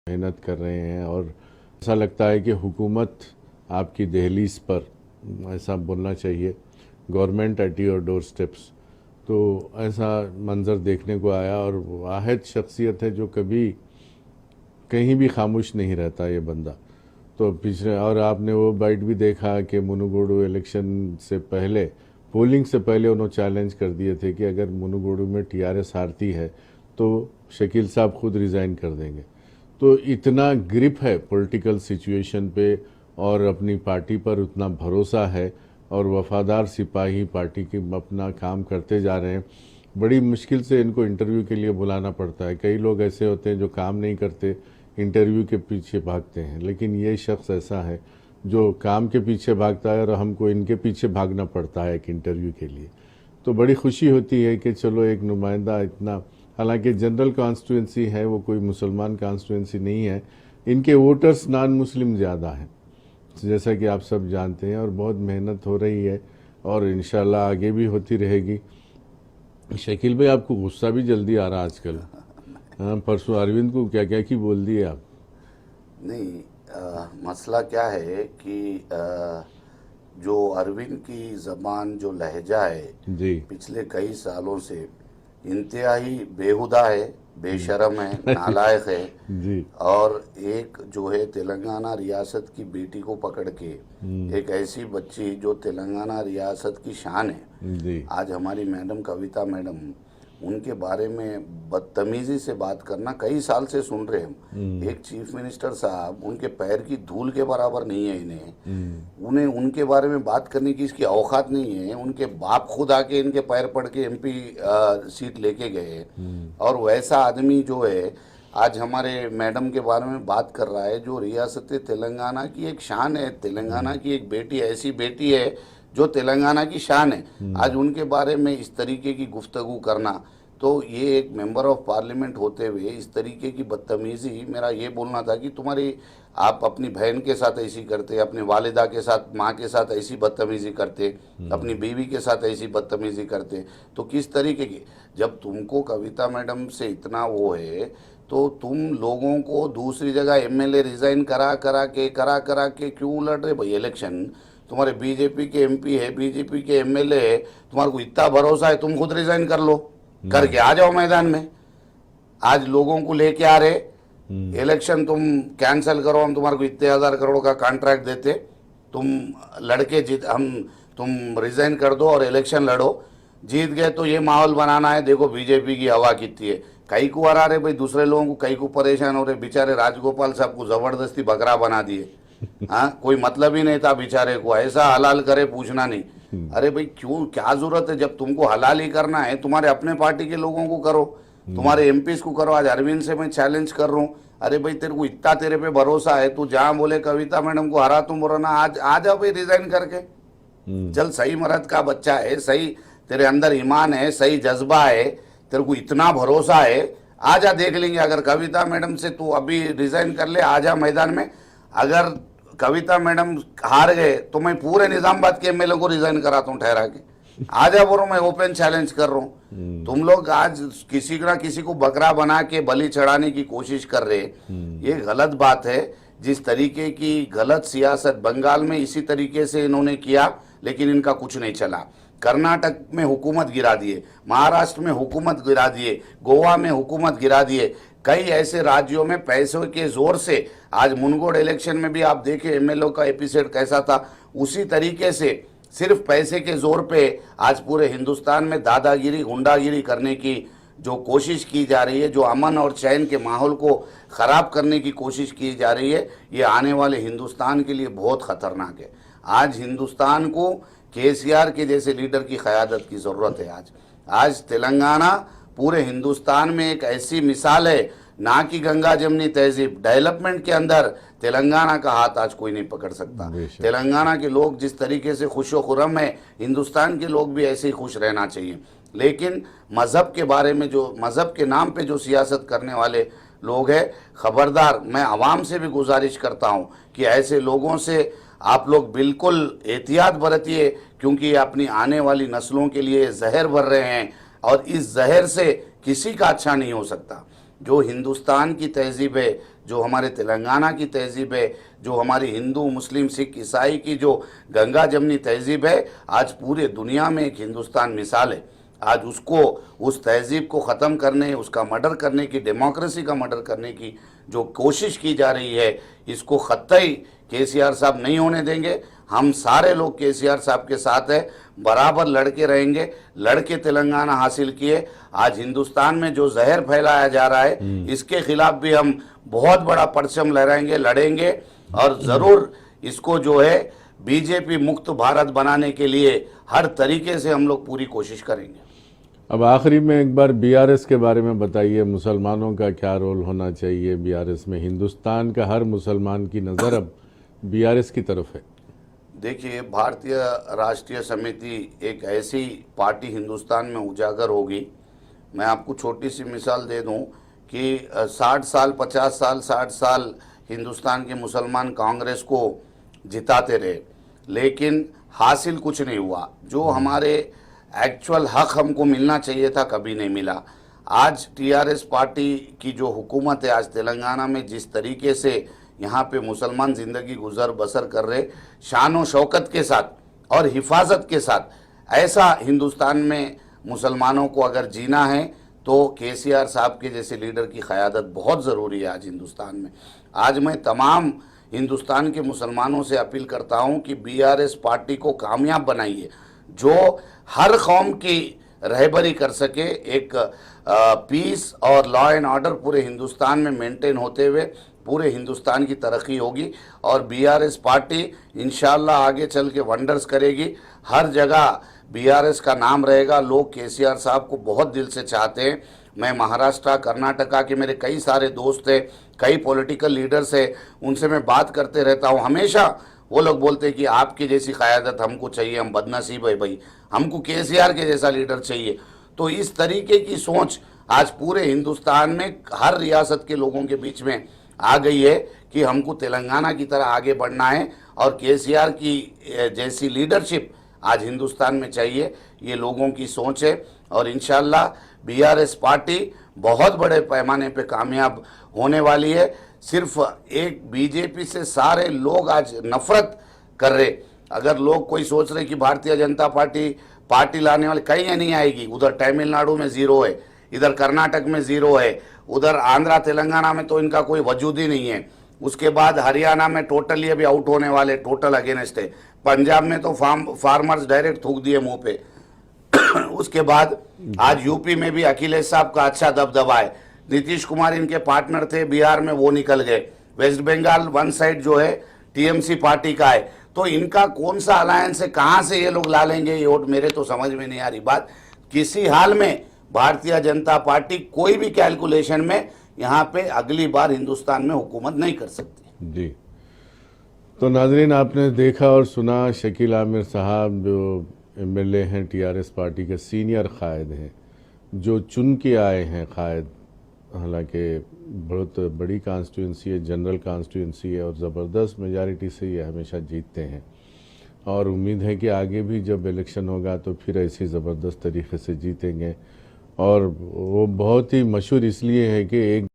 मेहनत कर रहे हैं और ऐसा लगता है कि हुकूमत आपकी दहलीज पर, ऐसा बोलना चाहिए, government at your door steps. तो ऐसा मंज़र देखने को आया और वाहिद शख्सियत है जो कभी कहीं भी खामोश नहीं रहता ये बंदा। तो पिछले और आपने वो बाइट भी देखा कि मुनुगोडू इलेक्शन से पहले, पोलिंग से पहले उन्होंने चैलेंज कर दिए थे कि अगर मुनुगोडू में टीआरएस हारती है तो शकील साहब खुद रिज़ाइन कर देंगे। तो इतना ग्रिप है पॉलिटिकल सिचुएशन पे और अपनी पार्टी पर उतना भरोसा है और वफादार सिपाही पार्टी की अपना काम करते जा रहे हैं। बड़ी मुश्किल से इनको इंटरव्यू के लिए बुलाना पड़ता है। कई लोग ऐसे होते हैं जो काम नहीं करते, इंटरव्यू के पीछे भागते हैं, लेकिन ये शख्स ऐसा है जो काम के पीछे भागता है और हमको इनके पीछे भागना पड़ता है एक इंटरव्यू के लिए। तो बड़ी खुशी होती है कि चलो एक नुमाइंदा इतना, हालांकि जनरल कॉन्स्टिट्यूंसी है, वो कोई मुसलमान कॉन्स्टिट्यूंसी नहीं है, इनके वोटर्स नॉन मुस्लिम ज़्यादा हैं जैसा कि आप सब जानते हैं, और बहुत मेहनत हो रही है और इंशाल्लाह आगे भी होती रहेगी। शकील भाई, आपको गुस्सा भी जल्दी आ रहा आजकल। हाँ, परसों अरविंद को क्या क्या की बोल दिए आप? नहीं, मसला क्या है कि जो अरविंद की ज़बान, जो लहजा है जी, पिछले कई सालों से इंतहाई बेहुदा है, बेशरम है, नालायक है। जी, और एक जो है तेलंगाना रियासत की बेटी को पकड़ के, एक ऐसी बच्ची जो तेलंगाना रियासत की शान है, जी, आज हमारी मैडम कविता मैडम, उनके बारे में बदतमीजी से बात करना कई साल से सुन रहे हम। एक चीफ मिनिस्टर साहब, उनके पैर की धूल के बराबर नहीं है इन्हें, उन्हें उनके बारे में बात करने की इसकी औकात नहीं है। उनके बाप खुद आके इनके पैर पड़ के एमपी सीट लेके गए, और वैसा आदमी जो है आज हमारे मैडम के बारे में बात कर रहा है, जो रियासत तेलंगाना की एक शान है। तेलंगाना की एक बेटी, ऐसी बेटी है जो तेलंगाना की शान है, आज उनके बारे में इस तरीके की गुफ्तगू करना, तो ये एक मेंबर ऑफ पार्लियामेंट होते हुए इस तरीके की बदतमीज़ी, मेरा ये बोलना था कि तुम्हारी, आप अपनी बहन के साथ ऐसी करते, अपनी वालिदा के साथ, माँ के साथ ऐसी बदतमीज़ी करते, अपनी बीवी के साथ ऐसी बदतमीज़ी करते, तो किस तरीके की, जब तुमको कविता मैडम से इतना वो है तो तुम लोगों को दूसरी जगह एमएलए रिज़ाइन करा करा के क्यों लड़ रहे भाई इलेक्शन? तुम्हारे बीजेपी के एमपी है, बीजेपी के एमएलए है, तुम्हारे को इतना भरोसा है, तुम खुद रिजाइन कर लो, करके आ जाओ मैदान में। आज लोगों को लेके आ रहे, इलेक्शन तुम कैंसिल करो, हम तुम्हारे को इतने 1000 करोड़ का कॉन्ट्रैक्ट देते, तुम लड़के जीत, तुम रिजाइन कर दो और इलेक्शन लड़ो, जीत गए तो ये माहौल बनाना है, देखो बीजेपी की हवा कितनी है। कई को हरा रहे भाई, दूसरे लोगों को कई को परेशान हो रहे, बेचारे राजगोपाल साहब को जबरदस्ती बकरा बना दिए। हाँ, कोई मतलब ही नहीं था बेचारे को, ऐसा हलाल करे पूछना नहीं। अरे भाई क्यों, क्या जरूरत है? जब तुमको हलाल ही करना है, तुम्हारे अपने पार्टी के लोगों को करो, तुम्हारे एमपीज को करो। आज अरविंद से मैं चैलेंज कर रहा हूँ, अरे भाई तेरे को इतना, तेरे पे भरोसा है, तू जहां बोले कविता मैडम को हरा तुम बोलो ना, आज आ जाओ भाई रिजाइन करके। चल, सही मर्द का बच्चा है, सही तेरे अंदर ईमान है, सही जज्बा है, तेरे को इतना भरोसा है, आजा देख लेंगे। अगर कविता मैडम से तू अभी रिजाइन कर ले, आजा मैदान में। अगर कविता मैडम हार गए तो मैं पूरे निजामाबाद के एमएलए को रिजाइन कराता हूँ ठहरा के, आजा बोलो, मैं ओपन चैलेंज कर रहा हूँ। तुम लोग आज किसी ना किसी को बकरा बना के बलि चढ़ाने की कोशिश कर रहे, ये गलत बात है। जिस तरीके की गलत सियासत बंगाल में इसी तरीके से इन्होंने किया, लेकिन इनका कुछ नहीं चला। कर्नाटक में हुकूमत गिरा दिए, महाराष्ट्र में हुकूमत गिरा दिए, गोवा में हुकूमत गिरा दिए, कई ऐसे राज्यों में पैसों के जोर से। आज मुनगोड इलेक्शन में भी आप देखें एमएलए का एपिसोड कैसा था, उसी तरीके से सिर्फ पैसे के जोर पे आज पूरे हिंदुस्तान में दादागिरी, गुंडागिरी करने की जो कोशिश की जा रही है, जो अमन और चैन के माहौल को ख़राब करने की कोशिश की जा रही है, ये आने वाले हिंदुस्तान के लिए बहुत ख़तरनाक है। आज हिंदुस्तान को केसीआर के जैसे लीडर की क़यादत की ज़रूरत है। आज तेलंगाना पूरे हिंदुस्तान में एक ऐसी मिसाल है, ना कि गंगा जमनी तहजीब, डेवलपमेंट के अंदर तेलंगाना का हाथ आज कोई नहीं पकड़ सकता। तेलंगाना के लोग जिस तरीके से खुशो खुर्रम है, हिंदुस्तान के लोग भी ऐसे ही खुश रहना चाहिए। लेकिन मज़हब के बारे में, जो मज़हब के नाम पे जो सियासत करने वाले लोग हैं, ख़बरदार। मैं आवाम से भी गुजारिश करता हूँ कि ऐसे लोगों से आप लोग बिल्कुल एहतियात बरतिए, क्योंकि अपनी आने वाली नस्लों के लिए जहर भर रहे हैं, और इस जहर से किसी का अच्छा नहीं हो सकता। जो हिंदुस्तान की तहजीब है, जो हमारे तेलंगाना की तहजीब है, जो हमारी हिंदू मुस्लिम सिख ईसाई की जो गंगा जमनी तहजीब है, आज पूरे दुनिया में एक हिंदुस्तान मिसाल है। आज उसको, उस तहजीब को ख़त्म करने, उसका मर्डर करने की, डेमोक्रेसी का मर्डर करने की जो कोशिश की जा रही है, इसको ख़त्ई केसीआर साहब नहीं होने देंगे। हम सारे लोग केसीआर साहब के साथ है, बराबर लड़के रहेंगे। लड़के तेलंगाना हासिल किए। आज हिंदुस्तान में जो जहर फैलाया जा रहा है, इसके खिलाफ भी हम बहुत बड़ा परचम लहराएंगे, लड़ेंगे और ज़रूर इसको जो है बीजेपी मुक्त भारत बनाने के लिए हर तरीके से हम लोग पूरी कोशिश करेंगे। अब आखिरी में एक बार बीआरएस के बारे में बताइए, मुसलमानों का क्या रोल होना चाहिए बीआरएस में? हिंदुस्तान का हर मुसलमान की नज़र अब बीआरएस की तरफ है। देखिए, भारतीय राष्ट्रीय समिति एक ऐसी पार्टी हिंदुस्तान में उजागर होगी। मैं आपको छोटी सी मिसाल दे दूं कि 60 साल 50 साल 60 साल हिंदुस्तान के मुसलमान कांग्रेस को जिताते रहे, लेकिन हासिल कुछ नहीं हुआ। जो हमारे एक्चुअल हक हमको मिलना चाहिए था, कभी नहीं मिला। आज टीआरएस पार्टी की जो हुकूमत है, आज तेलंगाना में जिस तरीके से यहाँ पे मुसलमान ज़िंदगी गुजर बसर कर रहे, शान व शौकत के साथ और हिफाजत के साथ, ऐसा हिंदुस्तान में मुसलमानों को अगर जीना है तो केसीआर साहब के जैसे लीडर की क़यादत बहुत ज़रूरी है आज हिंदुस्तान में। आज मैं तमाम हिंदुस्तान के मुसलमानों से अपील करता हूँ कि बीआरएस पार्टी को कामयाब बनाइए, जो हर कौम की रहबरी कर सके। एक पीस और लॉ एंड ऑर्डर पूरे हिंदुस्तान में मेंटेन होते हुए पूरे हिंदुस्तान की तरक्की होगी और बीआरएस पार्टी इंशाल्लाह आगे चल के वंडर्स करेगी। हर जगह बीआरएस का नाम रहेगा। लोग केसीआर साहब को बहुत दिल से चाहते हैं। मैं महाराष्ट्र, कर्नाटका के मेरे कई सारे दोस्त हैं, कई पॉलिटिकल लीडर्स हैं, उनसे मैं बात करते रहता हूँ। हमेशा वो लोग बोलते हैं कि आपकी जैसी क़यादत हमको चाहिए, हम बदनसीब है भाई, हमको केसीआर के जैसा लीडर चाहिए। तो इस तरीके की सोच आज पूरे हिंदुस्तान में हर रियासत के लोगों के बीच में आ गई है कि हमको तेलंगाना की तरह आगे बढ़ना है और केसीआर की जैसी लीडरशिप आज हिंदुस्तान में चाहिए। ये लोगों की सोच है और इंशाल्लाह बीआरएस पार्टी बहुत बड़े पैमाने पे कामयाब होने वाली है। सिर्फ एक बीजेपी से सारे लोग आज नफरत कर रहे। अगर लोग कोई सोच रहे कि भारतीय जनता पार्टी लाने वाले, कहीं नहीं आएगी। उधर तमिलनाडु में ज़ीरो है, इधर कर्नाटक में ज़ीरो है, उधर आंध्रा तेलंगाना में तो इनका कोई वजूद ही नहीं है। उसके बाद हरियाणा में टोटली अभी आउट होने वाले, टोटल अगेंस्ट है। पंजाब में तो फार्मर्स डायरेक्ट थूक दिए मुंह पे। उसके बाद आज यूपी में भी अखिलेश साहब का अच्छा दबदबा है। नीतीश कुमार इनके पार्टनर थे, बिहार में वो निकल गए। वेस्ट बंगाल वन साइड जो है टीएमसी पार्टी का है। तो इनका कौन सा अलायंस है, कहाँ से ये लोग ला लेंगे ये वोट, मेरे तो समझ में नहीं आ रही बात। किसी हाल में भारतीय जनता पार्टी कोई भी कैलकुलेशन में यहाँ पे अगली बार हिंदुस्तान में हुकूमत नहीं कर सकती। जी, तो नाजरीन, आपने देखा और सुना, शकील आमिर साहब जो एमएलए हैं, टीआरएस पार्टी के सीनियर कायद हैं, जो चुन के आए हैं कायद। हालांकि बहुत बड़ी कॉन्स्टिट्यूंसी है, जनरल कॉन्स्टिट्यूंसी है और ज़बरदस्त मेजॉरिटी से ये हमेशा जीतते हैं और उम्मीद है कि आगे भी जब इलेक्शन होगा तो फिर ऐसी ज़बरदस्त तरीके से जीतेंगे। और वो बहुत ही मशहूर इसलिए है कि एक